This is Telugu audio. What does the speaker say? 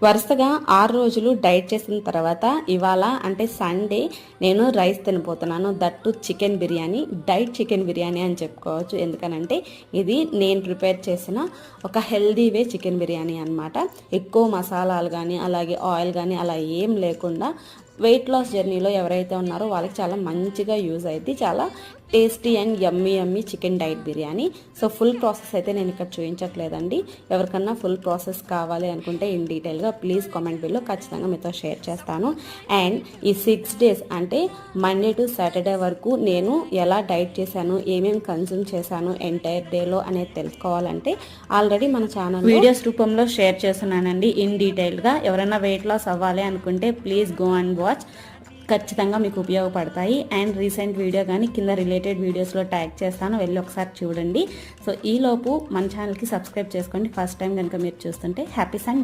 వరుసగా 6 రోజులు డైట్ చేసిన తర్వాత ఇవాళ అంటే సండే నేను రైస్ తినబోతున్నాను. That chicken biryani, diet chicken biryani అని చెప్పుకోవచ్చు. ఎందుకనంటే ఇది నేను ప్రిపేర్ చేసిన ఒక హెల్దీ వే చికెన్ బిర్యానీ అనమాట. ఎక్కువ మసాలాలు కానీ అలాగే ఆయిల్ కానీ అలా ఏం లేకుండా వెయిట్ లాస్ జర్నీలో ఎవరైతే ఉన్నారో వాళ్ళకి చాలా మంచిగా యూజ్ అయింది. చాలా tasty and yummy chicken diet biryani. So full process అయితే నేను ఇక్కడ చూపించట్లేదండి. ఎవరికన్నా ఫుల్ ప్రాసెస్ కావాలి అనుకుంటే ఇన్ డీటెయిల్గా ప్లీజ్ కామెంట్ బిల్లో ఖచ్చితంగా మీతో షేర్ చేస్తాను. అండ్ ఈ 6 days అంటే మండే టు సాటర్డే వరకు నేను ఎలా డైట్ చేశాను, ఏమేమి కన్జ్యూమ్ చేశాను ఎంటైర్ డేలో అనేది తెలుసుకోవాలంటే ఆల్రెడీ మన ఛానల్ వీడియోస్ రూపంలో షేర్ చేస్తున్నానండి ఇన్ డీటెయిల్గా. ఎవరైనా వెయిట్ లాస్ అవ్వాలి అనుకుంటే ప్లీజ్ గో అండ్ వాచ్. ఖచ్చితంగా మీకు ఉపయోగపడతాయి. అండ్ రీసెంట్ వీడియో కానీ కింద రిలేటెడ్ వీడియోస్లో ట్యాగ్ చేస్తాను, వెళ్ళి ఒకసారి చూడండి. సో ఈలోపు మన ఛానల్కి సబ్స్క్రైబ్ చేసుకోండి. ఫస్ట్ టైం కనుక మీరు చూస్తుంటే హ్యాపీ సండే.